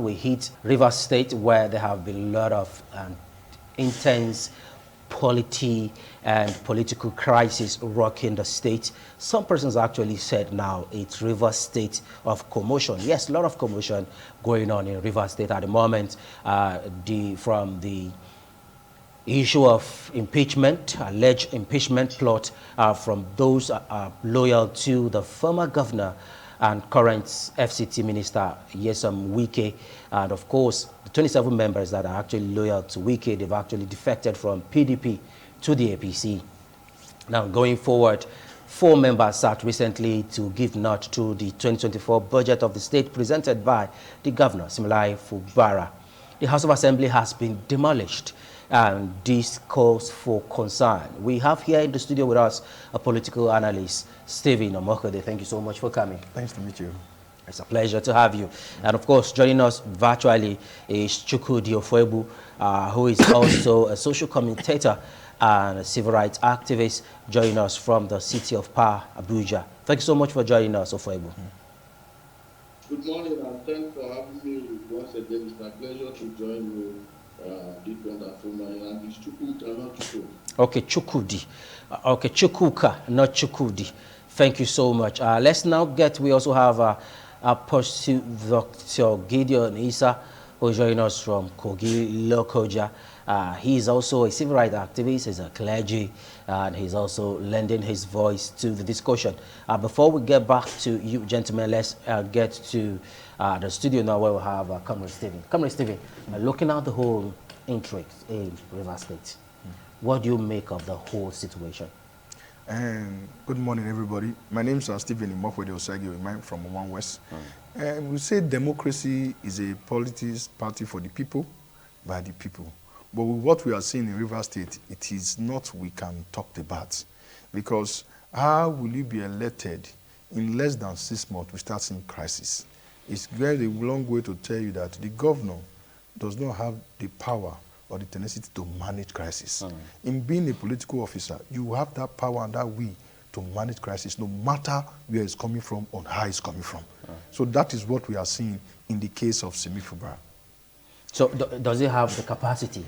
We hit Rivers State, where there have been a lot of intense polity and political crisis rocking the state. Some persons actually said now it's Rivers State of commotion. Yes, a lot of commotion going on in Rivers State at the moment. From the issue of impeachment, alleged impeachment plot from those loyal to the former governor and current FCT Minister Nyesom Wike, and of course the 27 members that are actually loyal to Wike, they've actually defected from PDP to the APC. Now going forward, 4 members sat recently to give nod to the 2024 budget of the state presented by the governor, Similai Fubara. The House of Assembly has been demolished, and this calls for concern. We have here in the studio with us a political analyst, Stephen Omokode. Thank you so much for coming. Thanks to meet you. It's a pleasure to have you. And of course, joining us virtually is Chukwudi Ofebu, who is also a social commentator and a civil rights activist, joining us from the City of Power, Abuja. Thank you so much for joining us, Ofebu. Good morning, and thanks for having me once again. It's my pleasure to join you. This wonderful man, and it's Chukwuka, not Chukwu. Okay, Chukwudi. Okay, Chukwuka, not Chukwudi. Thank you so much. Let's now we also have Apostle Dr. Gideon Isa, who is joining us from Kogi, Lokoja. He is also a civil rights activist, he's a clergy, and he's also lending his voice to the discussion. Before we get back to you, gentlemen, let's get to the studio now, where we have Comrade Stephen. Comrade Stephen, looking at the whole intrigue in Rivers State, what do you make of the whole situation? Good morning, everybody. My name is Stephen Imofwede Osagi. I'm from One West. We say democracy is a politics party for the people, by the people. But with what we are seeing in Rivers State, it is not we can talk about. Because how will you be elected in less than 6 months we start seeing crisis? It's very long way to tell you that the governor does not have the power or the tenacity to manage crisis. In being a political officer, you have that power and that will to manage crisis, no matter where it's coming from or how it's coming from. So that is what we are seeing in the case of Simi Fubara. So does he have the capacity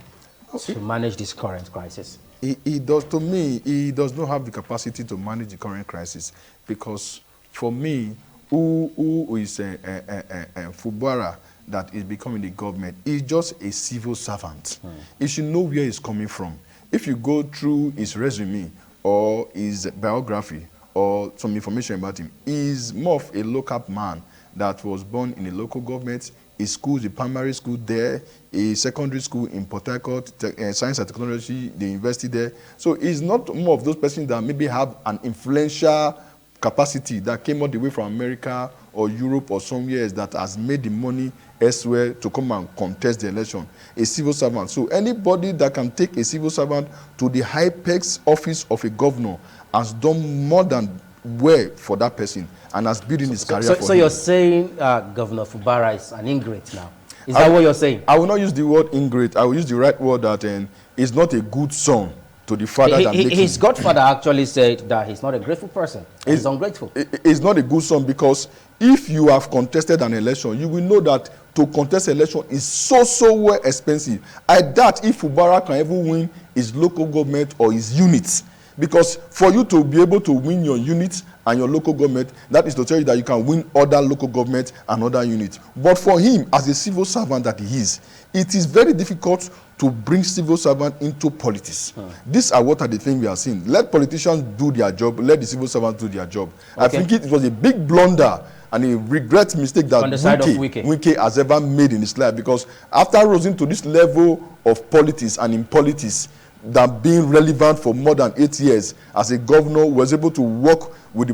to manage this current crisis? He does. To me, he does not have the capacity to manage the current crisis, because for me, who is Fubara that is becoming the government is just a civil servant. He should know where he's coming from. If you go through his resume or his biography or some information about him, he's more of a local man that was born in a local government. His school, the primary school there, a secondary school in Port Harcourt, science and technology, the university there. So he's not more of those persons that maybe have an influential capacity that came all the way from America or Europe or somewhere else that has made the money elsewhere to come and contest the election. A civil servant. So anybody that can take a civil servant to the high-pex office of a governor has done more than well for that person and has built in his career for him. So you're saying Governor Fubara is an ingrate now? Is that what you're saying? I will not use the word ingrate. I will use the right word that is not a good son to the father that makes his godfather actually said that he's not a grateful person. He's ungrateful. It's not a good son, because if you have contested an election, you will know that to contest election is so well expensive. I doubt if Fubara can even win his local government or his units. Because for you to be able to win your unit and your local government, that is to tell you that you can win other local government and other units. But for him, as a civil servant that he is, it is very difficult to bring civil servant into politics. These are what are the things we are seeing. Let politicians do their job, let the civil servants do their job. Okay. I think it was a big blunder and a regret mistake that Wike has ever made in his life, because after rising to this level of politics and in politics, that being relevant for more than 8 years as a governor, was able to work with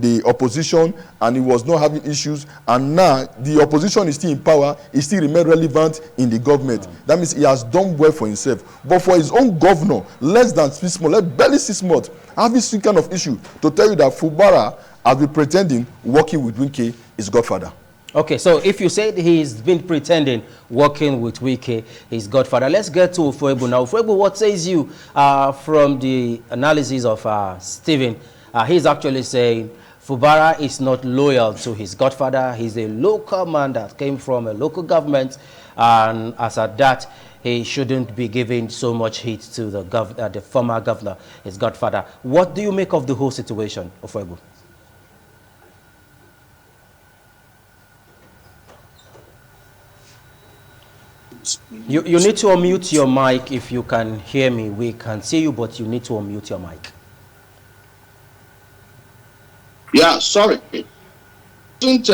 the opposition and he was not having issues, and now the opposition is still in power, he still remains relevant in the government. That means he has done well for himself. But for his own governor, less than 6 months, barely 6 months, having some kind of issue to tell you that Fubara has been pretending working with Wike is Godfather. Okay, so if you said he's been pretending working with Wike, his godfather, let's get to Ofebu now. Ofebu, what says you from the analysis of Stephen? He's actually saying Fubara is not loyal to his godfather. He's a local man that came from a local government, and as at that, he shouldn't be giving so much heat to the former governor, his godfather. What do you make of the whole situation, Ofwebu? You need to unmute your mic if you can hear me. We can see you, but you need to unmute your mic. Yeah, sorry. I wasn't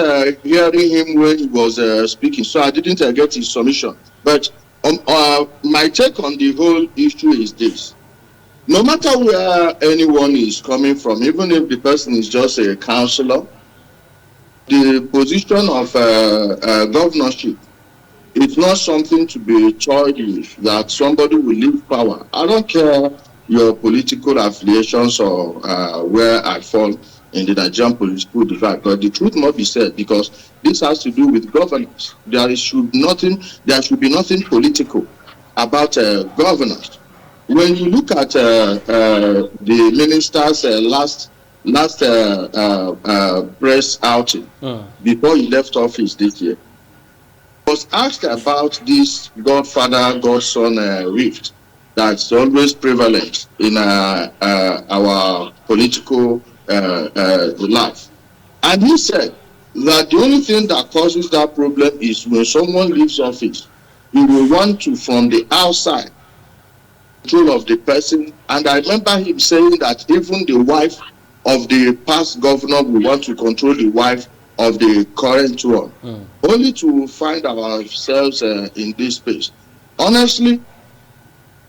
hearing him when he was speaking, so I didn't get his submission. But my take on the whole issue is this. No matter where anyone is coming from, even if the person is just a councillor, the position of governorship, it's not something to be toyed with, that somebody will leave power. I don't care your political affiliations or where I fall in the Nigerian political divide, but the truth must be said, because this has to do with governance. There should be nothing political about governance. When you look at the minister's last press outing before he left office this year, was asked about this Godfather Godson rift that's always prevalent in our political life, and he said that the only thing that causes that problem is when someone leaves office, you will want to, from the outside, control of the person. And I remember him saying that even the wife of the past governor will want to control the wife of the current one, only to find ourselves in this space. Honestly,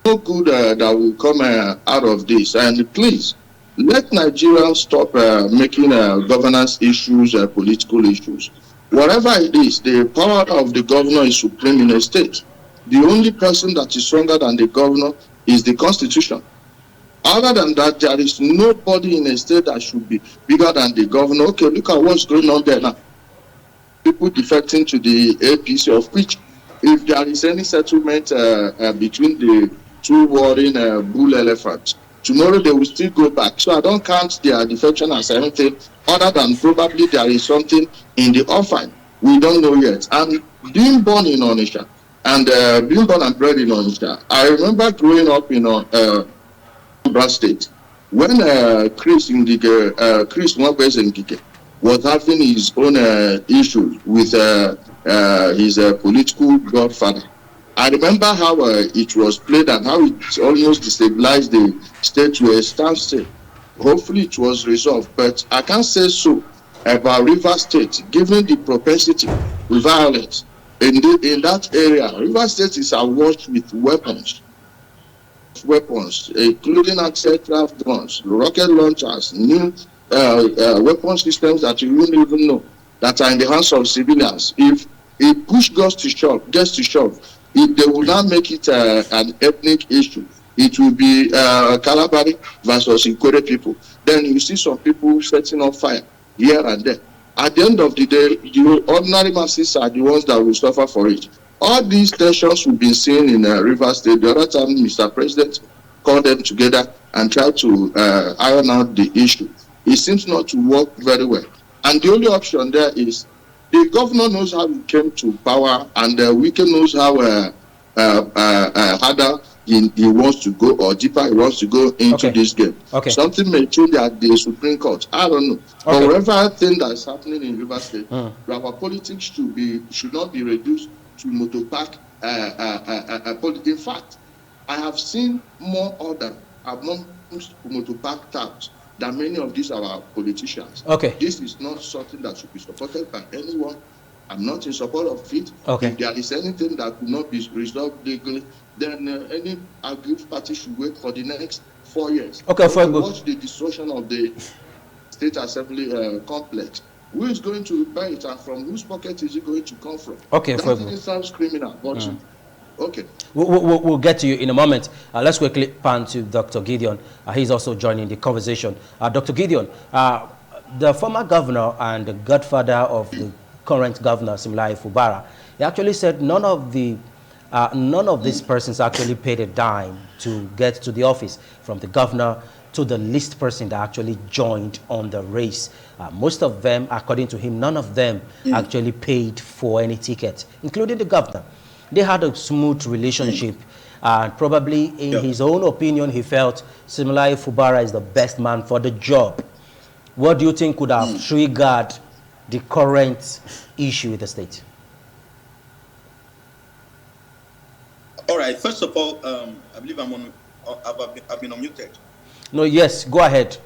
no good that will come out of this. And please, let Nigerians stop making governance issues political issues. Whatever it is, the power of the governor is supreme in a state. The only person that is stronger than the governor is the constitution. Other than that, there is nobody in a state that should be bigger than the governor. Okay, look at what's going on there now. People defecting to the APC, of which, if there is any settlement between the two warring bull elephants, tomorrow they will still go back. So I don't count their defection as anything other than probably there is something in the offing. We don't know yet. And being born in Onitsha and being born and bred in Onitsha, I remember growing up in State, when Chris Mwabeze Ngike was having his own issues with his political godfather. I remember how it was played and how it almost destabilized the state to a standstill. Hopefully it was resolved, but I can't say so about Rivers State, given the propensity with violence in that area. Rivers State is awash with weapons, including aircraft guns, rocket launchers, new weapon systems that you wouldn't even know that are in the hands of civilians. If push gets to shove, if they will not make it an ethnic issue, it will be Kalabari versus Ikwere people. Then you see some people setting on fire here and there. At the end of the day, the ordinary masses are the ones that will suffer for it. All these tensions we've been seeing in Rivers State, the other time Mr. President called them together and tried to iron out the issue. It seems not to work very well. And the only option there is the governor knows how he came to power, and Wike knows how harder he wants to go, or deeper he wants to go into this game. Okay. Something may change at the Supreme Court. I don't know. But whatever thing that's happening in Rivers State, our politics should not be reduced to motopack. In fact, I have seen more order among motopack touts than many of these our politicians. Okay. This is not something that should be supported by anyone. I'm not in support of it. Okay. If there is anything that could not be resolved legally, then any aggrieved party should wait for the next 4 years. Okay, fine. Watch the destruction of the State Assembly complex. Who is going to repair it, and from whose pocket is it going to come from? Okay, that sounds criminal, but okay. We'll get to you in a moment. Let's quickly pan to Dr. Gideon. He's also joining the conversation. Dr. Gideon, the former governor and the godfather of the current governor, Similai Fubara, he actually said none of these persons actually paid a dime to get to the office, from the governor to the least person that actually joined on the race. Most of them, according to him, none of them actually paid for any ticket, including the governor. They had a smooth relationship, and probably in his own opinion, he felt Siminalayi Fubara is the best man for the job. What do you think could have triggered the current issue with the state? All right. First of all, I believe I've been unmuted. No, yes, go ahead.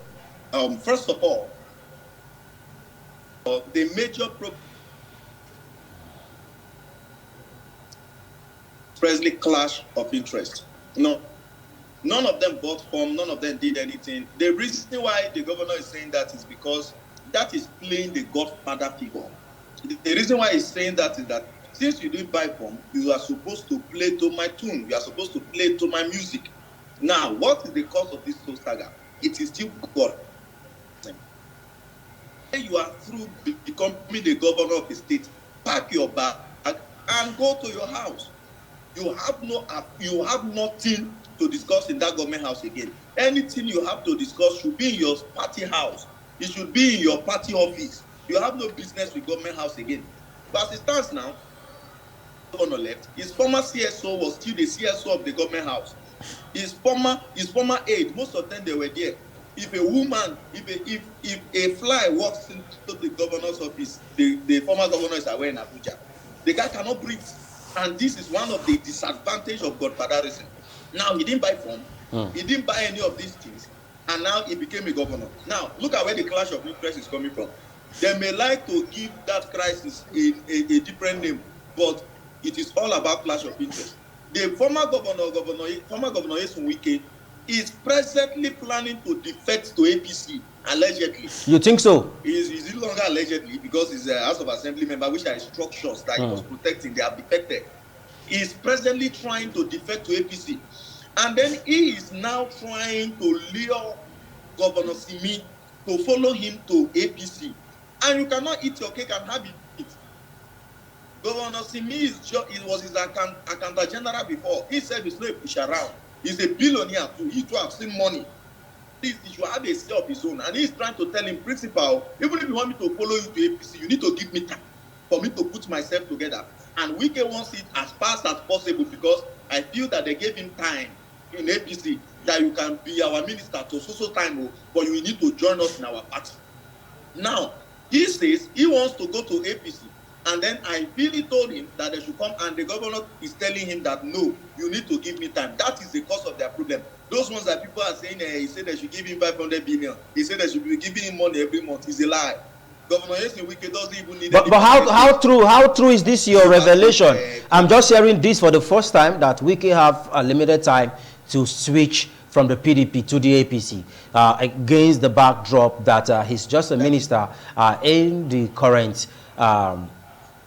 First of all, the major problem Presley clash of interest. No, none of them bought form, none of them did anything. The reason why the governor is saying that is because that is playing the Godfather figure. The reason why he's saying that is that since you didn't buy form, you are supposed to play to my tune. You are supposed to play to my music. Now, what is the cause of this whole saga? It is still God. When you are through becoming the governor of the state, pack your bag and go to your house. You have nothing to discuss in that government house again. Anything you have to discuss should be in your party house. It should be in your party office. You have no business with government house again. But as it stands now, governor left. His former CSO was still the CSO of the government house. His former aide, most of them they were there. If a fly walks into the governor's office, the former governor is aware in Abuja. The guy cannot breathe. And this is one of the disadvantages of Godfatherism. Now, he didn't buy form. He didn't buy any of these things. And now he became a governor. Now, look at where the clash of interest is coming from. They may like to give that crisis a different name, but it is all about clash of interest. The former governor Yesun Wike is presently planning to defect to APC, allegedly. You think so? He's no longer allegedly, because he's a House of Assembly member, which are structures that he was protecting. They are defected. He's presently trying to defect to APC. And then he is now trying to lure Governor Simi to follow him to APC. And you cannot eat your cake and have it. Governor Simi was his accountant general before. He said he's not a push around. He's a billionaire too. He too have seen money. He should have a say of his own. And he's trying to tell him, principal, even if you want me to follow you to APC, you need to give me time for me to put myself together. And Wike wants it as fast as possible, because I feel that they gave him time in APC that you can be our minister to so time, but you need to join us in our party. Now, he says he wants to go to APC. And then I really told him that they should come, and the governor is telling him that no, you need to give me time. That is the cause of their problem. Those ones that people are saying, he said they should give him 500 billion. He said they should be giving him money every month. It's a lie. Governor Yesun Wike doesn't even need. But how true is this your revelation? I'm just hearing this for the first time, that Wike have a limited time to switch from the PDP to the APC, against the backdrop that he's just a minister in the current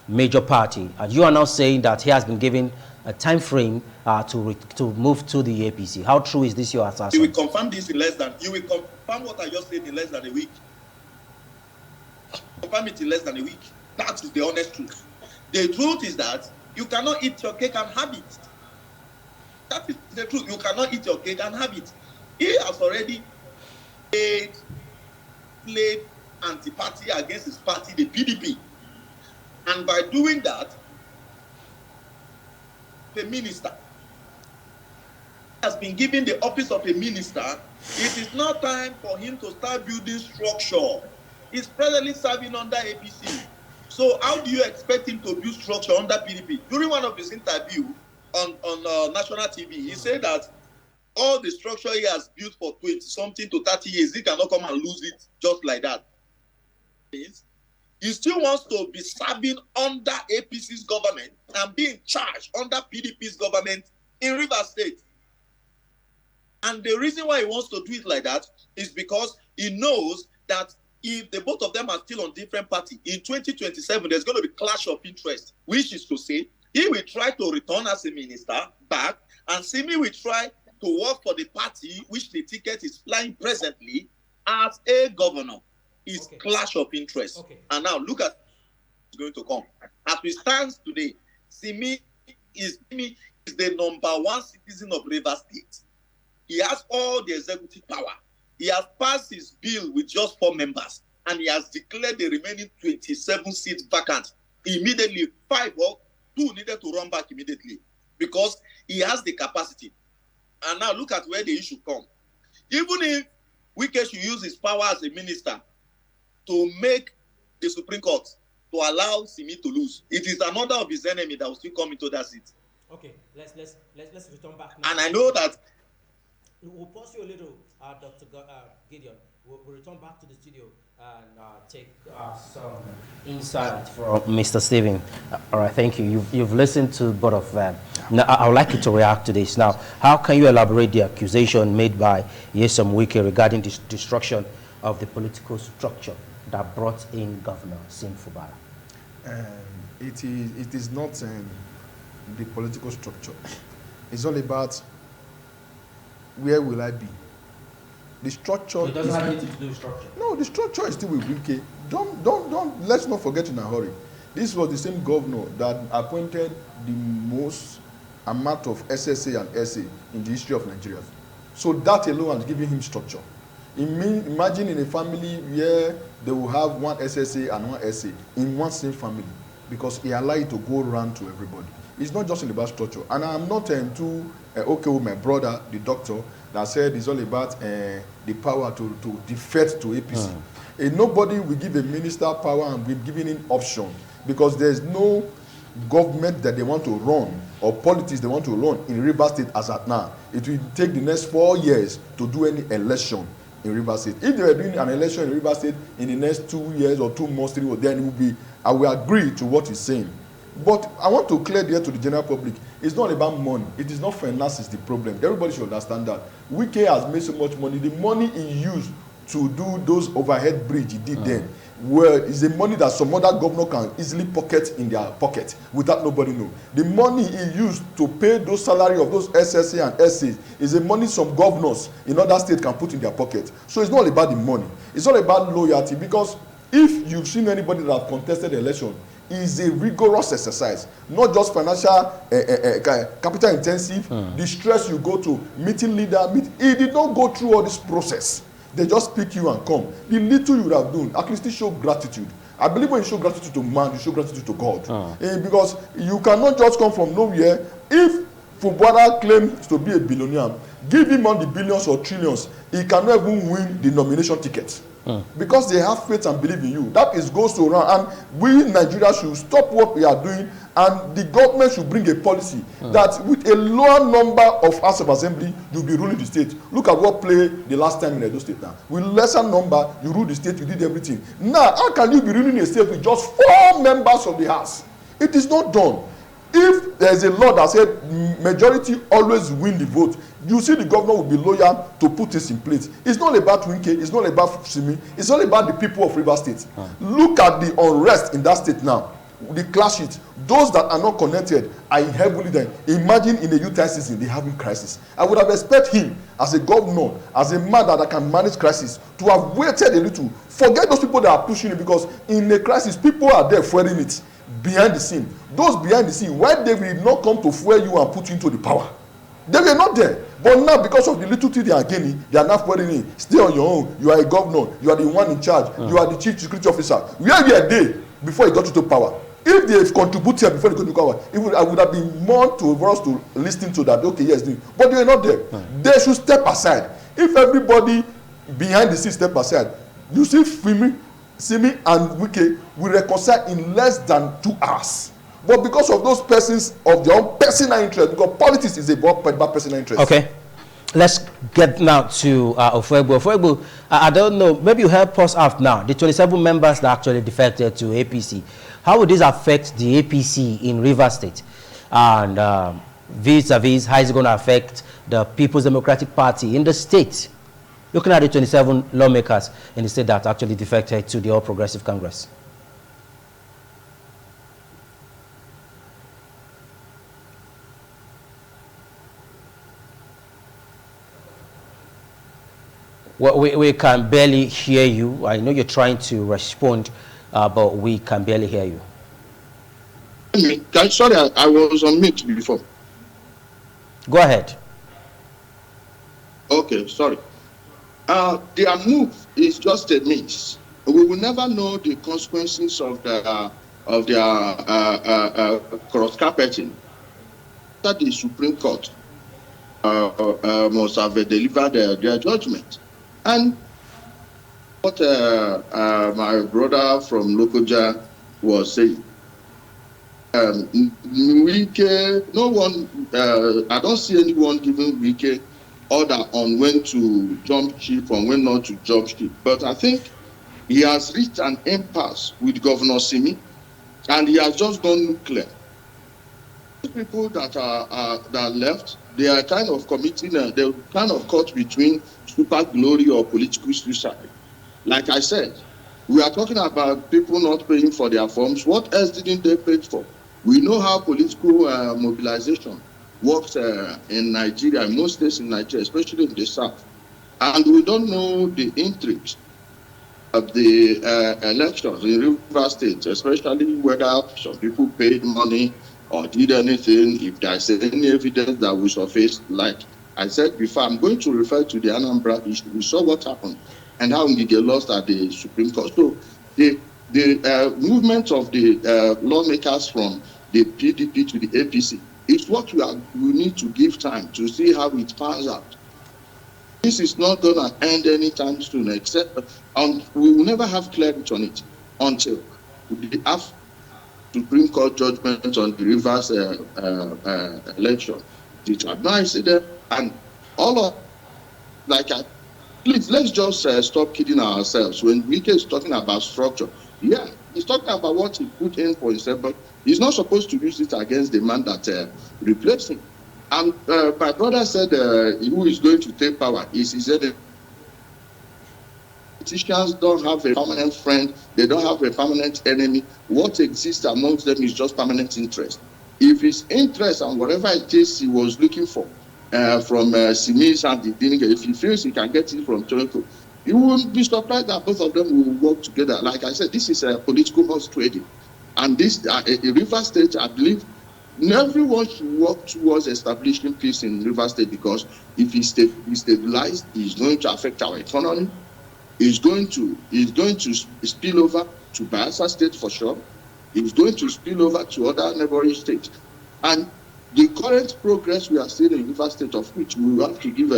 major party. And you are now saying that he has been given a time frame to move to the APC. How true is this your assertion? You will confirm this in less than. You will confirm what I just said in less than a week. Confirm it in less than a week. That is the honest truth. The truth is that you cannot eat your cake and have it. That is the truth. You cannot eat your cake and have it. He has already played anti-party against his party, the PDP. And by doing that, the minister has been given the office of a minister. It is now time for him to start building structure. He's presently serving under APC. So how do you expect him to build structure under PDP? During one of his interviews on national TV, he said that all the structure he has built for 20-something to 30 years, he cannot come and lose it just like that. He still wants to be serving under APC's government and be in charge under PDP's government in Rivers State. And the reason why he wants to do it like that is because he knows that if the both of them are still on different party, in 2027, there's going to be clash of interest, which is to say, he will try to return as a minister back, and Simi will try to work for the party which the ticket is flying presently as a governor. Is clash of interest. And now look at what's going to come. As we stand today, Simi is the number one citizen of Rivers State. He has all the executive power. He has passed his bill with just 4 members, and he has declared the remaining 27 seats vacant. Immediately, 5 or 2 needed to run back immediately because he has the capacity. And now look at where the issue comes. Even if Wike should use his power as a minister to make the Supreme Court to allow Simi to lose, it is another of his enemy that will still come into that seat. Okay, let's return back now. And I know that we'll pause you a little, Dr. Gideon. We'll return back to the studio and take some insight from Mr. Stephen. All right, thank you. You've listened to both of them. Now, I would like you to react to this. Now, how can you elaborate the accusation made by Nyesom Wike regarding the destruction of the political structure that brought in Governor Sim Fubara? It is not the political structure. It's all about where will I be. The structure. So it doesn't have anything to do with structure. No, the structure is still with Wike. Don't. Let's not forget in a hurry. This was the same governor that appointed the most amount of SSA and SA in the history of Nigeria. So that alone has given him structure. Imagine in a family where they will have one SSA and one SA in one same family, because he allowed it to go around to everybody. It's not just about structure. And I'm not too okay with my brother, the doctor, that said it's all about the power to defect to APC. Nobody will give a minister power and be giving him option, because there's no government that they want to run or politics they want to run in Rivers State as at now. It will take the next 4 years to do any election in Rivers State. If they were doing an election in Rivers State in the next 2 years or 2 months, 3 months, then it will be, I will agree to what he's saying. But I want to clear there to the general public, it's not about money. It is not finance is the problem. Everybody should understand that. Wike has made so much money. The money he used to do those overhead bridge he did then, well, is the money that some other governor can easily pocket in their pocket without nobody know. The money he used to pay those salary of those SSA and SAs is the money some governors in other states can put in their pocket. So it's not about the money. It's all about loyalty, because if you've seen anybody that have contested the election, is a rigorous exercise, not just financial capital intensive. The stress you go to meeting leader, he did not go through all this process. They just pick you and come. The little you would have done, at least show gratitude. I believe when you show gratitude to man, you show gratitude to God. Because you cannot just come from nowhere. If Fubara claims to be a billionaire, give him all the billions or trillions, he cannot even win the nomination ticket. Because they have faith and believe in you. That is goes to around, and we in Nigeria should stop what we are doing, and the government should bring a policy that with a lower number of House of Assembly, you'll be ruling the state. Look at what played the last time in Edo State now. With lesser number, you rule the state, you did everything. Now, how can you be ruling a state with just 4 members of the House? It is not done. If there is a law that said majority always win the vote, you see the governor will be loyal to put this in place. It's not about Wike, it's not about Simi, it's all about the people of Rivers State. Look at the unrest in that state now. The clashes, those that are not connected are heavily there. Imagine in the youth season, they having crisis. I would have expected him as a governor, as a man that can manage crisis, to have waited a little. Forget those people that are pushing it, because in a crisis, people are there fueling it behind the scene. Those behind the scene, why they will not come to fuel you and put you into the power? They were not there. But now, because of the little thing they are gaining, they are not fueling it. Stay on your own. You are a governor. You are the one in charge. You are the chief security officer. Where were they before he got into power? If they contributed before they got into power, I would have been more for us to listen to that. Okay, yes, but they were not there. They should step aside. If everybody behind the scenes step aside, you see Simi and Wike will reconcile in less than 2 hours. But because of those persons of their own personal interest, because politics is about personal interest. Okay, let's get now to Ofuegbu. Ofuegbu, I don't know, maybe you help us out now. The 27 members that actually defected to APC, how would this affect the APC in Rivers State? And vis-a-vis, how is it going to affect the People's Democratic Party in the state? Looking at the 27 lawmakers in the state that actually defected to the All Progressive Congress. Well, we can barely hear you. I know you're trying to respond, but we can barely hear you. Sorry, I was on mute before. Go ahead. Okay, sorry. Their move is just a means. We will never know the consequences of their cross carpeting. That the Supreme Court must have delivered their judgment. And what my brother from Lokoja was saying, Wike, no one, I don't see anyone giving Wike order on when to jump ship and when not to jump ship. But I think he has reached an impasse with Governor Simi, and he has just gone nuclear. The people that are left, they are kind of committing, they're kind of caught between super glory or political suicide. Like I said, we are talking about people not paying for their forms. What else didn't they pay for? We know how political mobilization works in Nigeria, in most states in Nigeria, especially in the south. And we don't know the intrigues of the elections in River State, especially whether some people paid money or did anything, if there's any evidence that we surfaced. Like I said before, I'm going to refer to the Anambra issue. We saw what happened and how we get lost at the Supreme Court. So the movement of the lawmakers from the PDP to the APC is what we need to give time to see how it pans out. This is not going to end anytime soon, except we will never have clarity on it until we have Supreme Court judgment on the Rivers election. The tribunal is there, and all of please, let's just stop kidding ourselves. When Wike is talking about structure, yeah, he's talking about what he put in for himself, but he's not supposed to use it against the man that replaced him. And my brother said, who is going to take power? He said, politicians don't have a permanent friend, they don't have a permanent enemy. What exists amongst them is just permanent interest. If his interest and whatever it is he was looking for from Simis and the Diniga, if he feels he can get it from Toronto, you won't be surprised that both of them will work together. Like I said, this is a political horse trading. And this, River State, I believe, everyone should work towards establishing peace in River State, because if it's stabilized, it's going to affect our economy. It's going to spill over to Bayelsa State for sure. It's going to spill over to other neighboring states. And the current progress we are seeing in River State, of which we have to give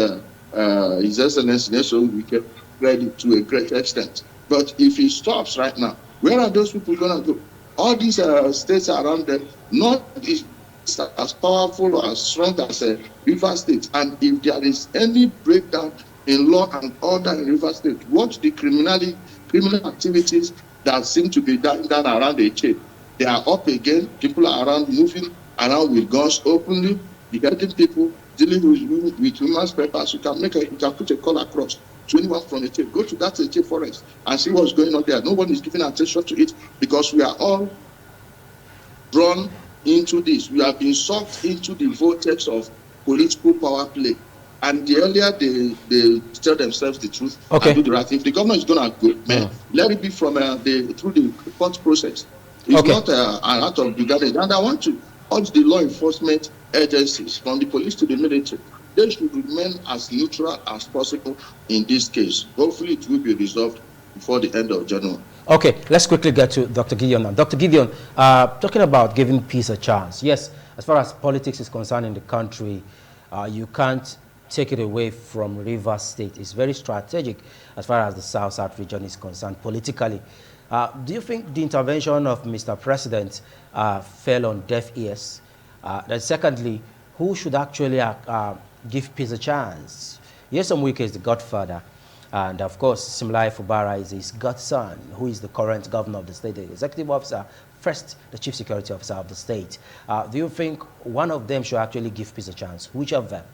His Excellency Nelson Wike credit to a great extent. But if he stops right now, where are those people going to go? All these states around them, not as powerful or as strong as River State. And if there is any breakdown in law and order in River State, watch the criminal activities that seem to be done around the chain. They are up again. People are around, moving around with guns openly, getting people, dealing with human papers. You can put a call across to anyone from the chain. Go to that chain forest and see what's going on there. No one is giving attention to it, because we are all drawn into this. We have been sucked into the vortex of political power play. And the earlier they tell themselves the truth and do the right thing, if the government is going to go, man, let it be from through the court process. It's not an act of brigade. And I want to urge the law enforcement agencies, from the police to the military, they should remain as neutral as possible in this case. Hopefully it will be resolved before the end of January. Okay, let's quickly get to Dr. Gideon now. Dr. Gideon, talking about giving peace a chance. Yes, as far as politics is concerned in the country, you can't take it away from Rivers State. It's very strategic as far as the South region is concerned politically. Do you think the intervention of Mr. President fell on deaf ears? Then secondly, who should actually give peace a chance? Nyesom Wike is the Godfather, and of course, Simlai Fubara is his godson, who is the current governor of the state, the executive officer, first the chief security officer of the state. Do you think one of them should actually give peace a chance? Which of them?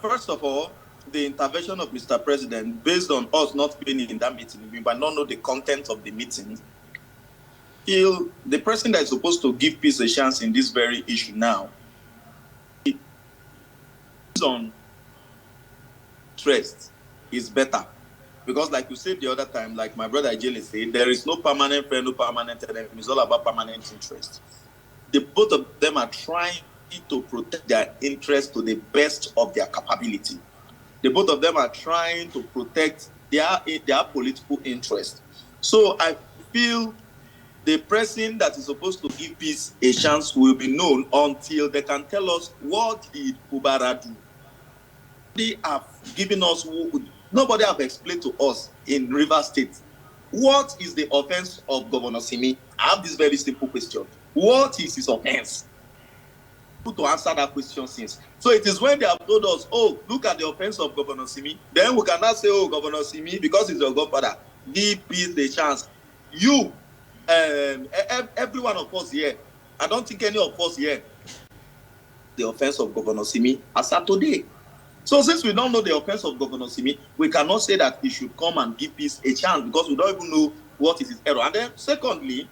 First of all, the intervention of Mr. President, based on us not being in that meeting, we might not know the content of the meeting. The person that is supposed to give peace a chance in this very issue now, based on trust, is better. Because like you said the other time, like my brother Ajele said, there is no permanent friend, no permanent enemy. It's all about permanent interest. The both of them are trying to protect their interests to the best of their capability. The both of them are trying to protect their political interest. So I feel the person that is supposed to give peace a chance will be known until they can tell us what did Fubara do. They have given us, nobody have explained to us in Rivers State, what is the offense of Governor Simi? I have this very simple question. What is his offense? To answer that question since. So it is when they have told us, oh, look at the offense of Governor Simi, then we cannot say, oh, Governor Simi, because he's your godfather, give peace the chance. You, every one of us here, I don't think any of us here, the offense of Governor Simi as of today. So since we don't know the offense of Governor Simi, we cannot say that he should come and give peace a chance because we don't even know what is his error. And then secondly,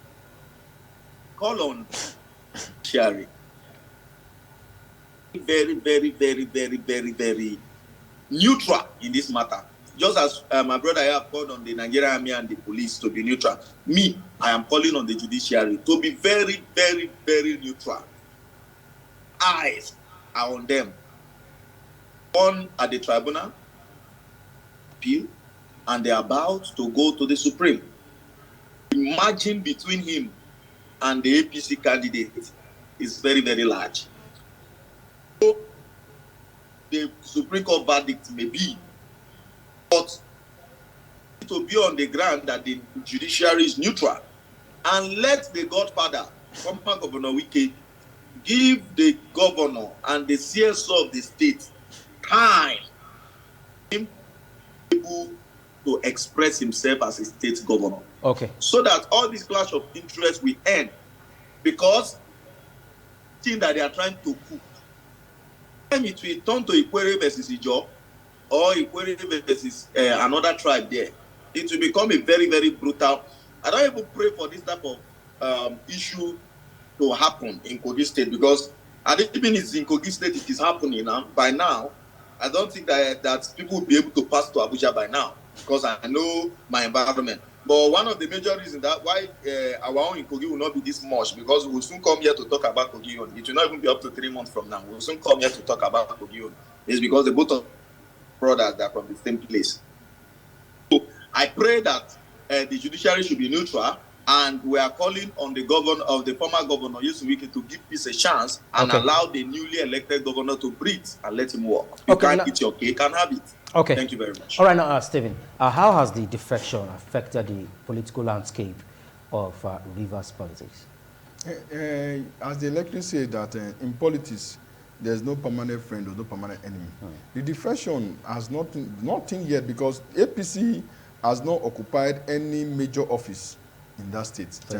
call on Sherry. Very, very, very, very, very, very neutral in this matter. Just as my brother here called on the Nigerian army and the police to be neutral, me, I am calling on the judiciary to be very, very, very neutral. Eyes are on them. One at the tribunal, appeal, and they are about to go to the Supreme. The margin between him and the APC candidate is very, very large. So the Supreme Court verdict may be, but it will be on the ground that the judiciary is neutral and let the Godfather, former Governor Wike, give the governor and the CSO of the state time him able to express himself as a state governor. Okay. So that all this clash of interest will end. Because the thing that they are trying to cook, it will turn to Ikwere versus Ijo or Ikwere versus another tribe there. It will become a very, very brutal. I don't even pray for this type of issue to happen in Kogi State because even it's in Kogi State, it is happening now. By now, I don't think that people will be able to pass to Abuja by now because I know my environment. But one of the major reasons that why our own in Kogi will not be this much because we will soon come here to talk about Kogi. It will not even be up to 3 months from now. We will soon come here to talk about Kogi. It's because the both of brothers are from the same place. So I pray that the judiciary should be neutral, and we are calling on the governor of the former governor Yusuwike to give peace a chance and allow the newly elected governor to breathe and let him work. You can't eat your cake and have it. Okay. Thank you very much. All right, now, Stephen, how has the defection affected the political landscape of Rivers politics? As the electorate say that in politics, there's no permanent friend or no permanent enemy. The defection has nothing yet because APC has not occupied any major office in that state for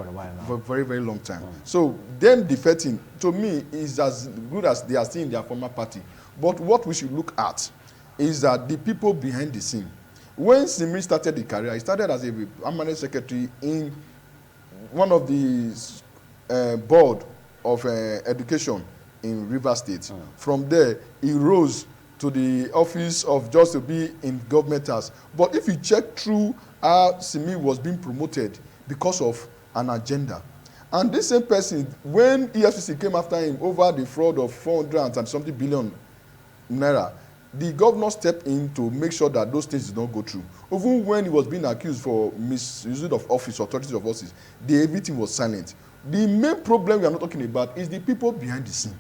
a while now. For a very, very long time. So them defecting, to me, is as good as they are still in their former party. But what we should look at is that the people behind the scene. When Simi started the career, he started as a permanent secretary in one of the board of education in Rivers State. From there, he rose to the office of just to be in government house. But if you check through how Simi was being promoted because of an agenda. And this same person, when EFCC came after him over the fraud of 400 and something billion naira, the governor stepped in to make sure that those things did not go through. Even when he was being accused for misuse of office, authority of office, everything was silent. The main problem we are not talking about is the people behind the scene.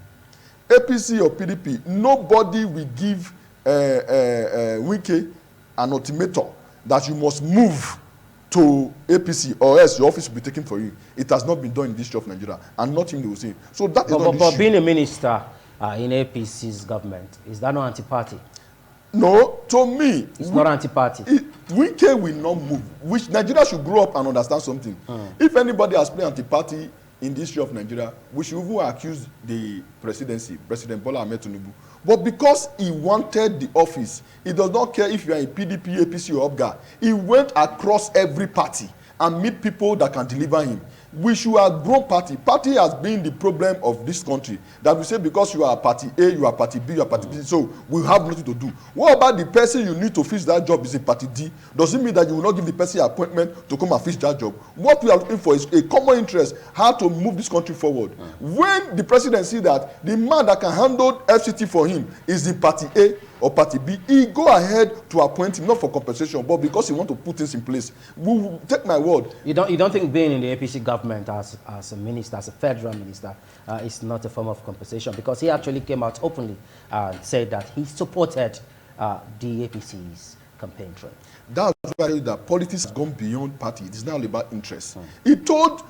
APC or PDP, nobody will give Wike an ultimatum that you must move to APC or else your office will be taken for you. It has not been done in the history of Nigeria, and nothing they will say. So that is not the issue. But being a minister in APC's government, is that not anti-party? No, to me, it's not anti-party. Wike will not move. Which Nigeria should grow up and understand something. If anybody has played anti-party in the history of Nigeria, we should even accuse the presidency, President Bola Ahmed Tinubu. But because he wanted the office, he does not care if you are in PDP, APC, or UPGA. He went across every party and meet people that can deliver him. We should have grown party. Party has been the problem of this country. That we say because you are party A, you are party B, you are party B, so we have nothing to do. What about the person you need to fix that job is in party D? Does it mean that you will not give the person an appointment to come and fix that job? What we are looking for is a common interest, how to move this country forward. When the president see that the man that can handle FCT for him is in party A or party B, he go ahead to appoint him, not for compensation, but because he want to put things in place. We will take my word. You don't think being in the APC government as a minister, as a federal minister, is not a form of compensation? Because he actually came out openly and said that he supported the APC's campaign trail. That's why that politics has gone beyond party. It is now about interest. He told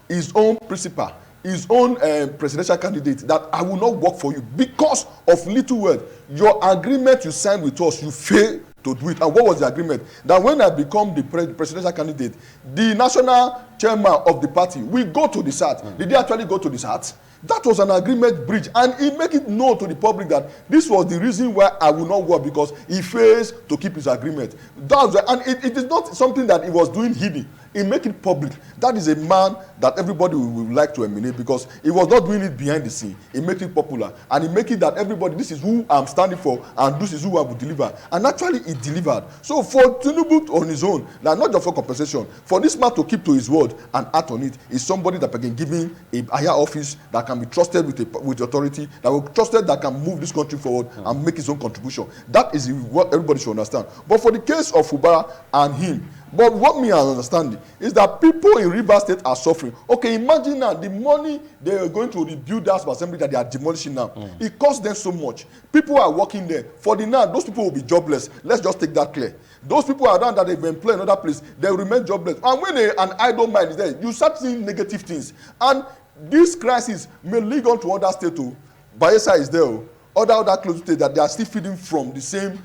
his own principal, his own presidential candidate, that I will not work for you because of little word. Your agreement you signed with us, you fail to do it. And what was the agreement? That when I become the presidential candidate, the national chairman of the party will go to the SAT. Did they actually go to the SAT? That was an agreement breach, and he make it known to the public that this was the reason why I will not work, because he fails to keep his agreement. That's why, and it is not something that he was doing hidden. He make it public. That is a man that everybody will like to emulate, because he was not doing it behind the scene. He make it popular, and he make it that everybody, this is who I'm standing for, and this is who I will deliver. And actually, he delivered. So for Tinubu on his own, now not just for compensation, for this man to keep to his word and act on it, is somebody that can give him a higher office, that can be trusted with authority, that will trusted, that can move this country forward and make his own contribution. That is what everybody should understand. But for the case of Fubara and him, but what me I understand is that people in Rivers State are suffering. Okay, imagine now the money they are going to rebuild that assembly that they are demolishing now. It costs them so much. People are working there. For the now, those people will be jobless. Let's just take that clear. Those people around that they've been employed in another place, they will remain jobless. And when an idle mind is there, you start seeing negative things. And this crisis may lead on to other states too. Bayelsa is there. Other close states that they are still feeding from the same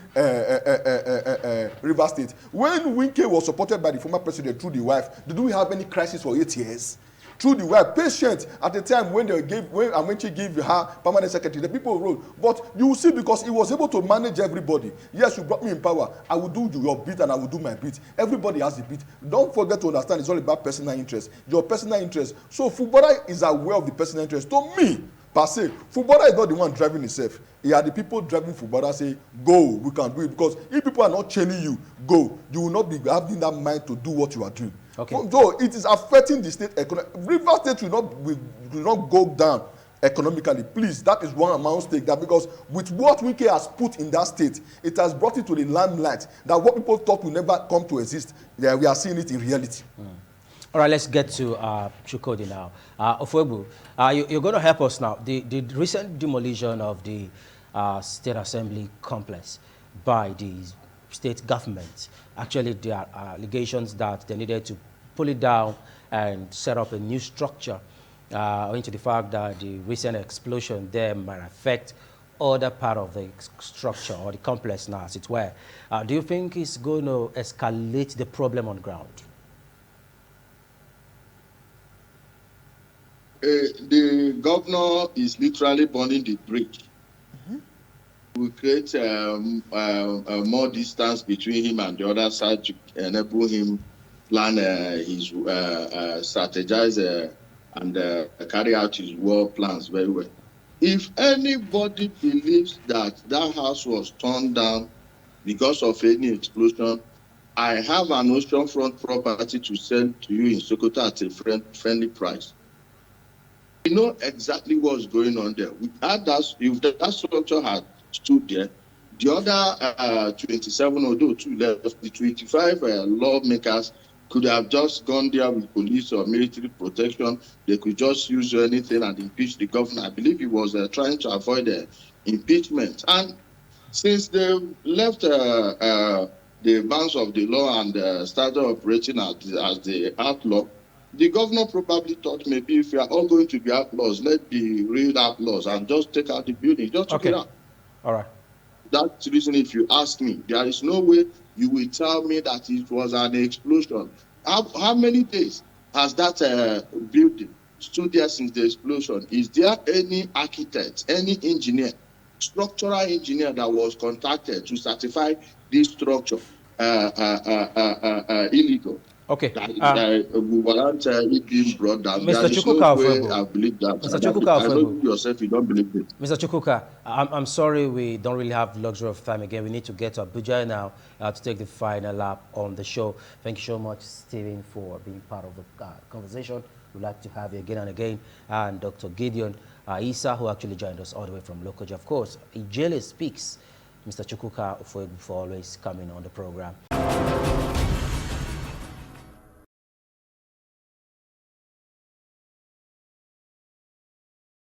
River State. When Winke was supported by the former president through the wife, did we have any crisis for 8 years? Through the wife, patient at the time when she gave her permanent secretary, the people wrote. But you will see, because he was able to manage everybody. Yes, you brought me in power. I will do your bit and I will do my bit. Everybody has a bit. Don't forget to understand it's all about personal interest. Your personal interest. So Fubara is aware of the personal interest. To me, per se, Fubara is not the one driving himself. He are the people driving Fubara say, go, we can do it. Because if people are not chaining you, go, you will not be having that mind to do what you are doing. Okay. So it is affecting the state economy. River State will not go down economically. Please, that is one amount stake. That because with what Wike has put in that state, it has brought it to the limelight. That what people thought will never come to exist, we are seeing it in reality. All right, let's get to Chukwudi now. Ofwebu, you're going to help us now. The recent demolition of the State Assembly complex by the state government, actually there are allegations that they needed to pull it down and set up a new structure, owing to the fact that the recent explosion there might affect other part of the structure or the complex now, as it were. Do you think it's going to escalate the problem on ground? The governor is literally burning the bridge. We create more distance between him and the other side to enable him plan his strategize and carry out his war plans very well. If anybody believes that that house was torn down because of any explosion, I have an oceanfront property to sell to you in Sokoto at a friendly price. We know exactly what's going on there. We had that, if that structure had stood there, the other 27, although 2 left, the 25 lawmakers could have just gone there with police or military protection. They could just use anything and impeach the governor. I believe he was trying to avoid impeachment. And since they left the bounds of the law and started operating as the outlaw, the governor probably thought maybe if we are all going to be outlaws, let the real outlaws and just take out the building, just take it out. All right. That's the reason, if you ask me, there is no way you will tell me that it was an explosion. How many days has that building stood there since the explosion? Is there any architect, any engineer, structural engineer that was contacted to certify this structure illegal? Okay. That warrant it being brought down. Mr. There is no Chukwuka way Ofebo. I believe that. Mr. Chukwuka I know Ofebo. you yourself, you don't believe it. Mr. Chukwuka, I'm sorry we don't really have the luxury of time again. We need to get to Abuja now to take the final lap on the show. Thank you so much, Stephen, for being part of the conversation. We'd like to have you again and again. And Dr. Gideon Issa, who actually joined us all the way from Lokoja. Of course, Ijele Speaks. Mr. Chukwuka Ofebo for always coming on the program.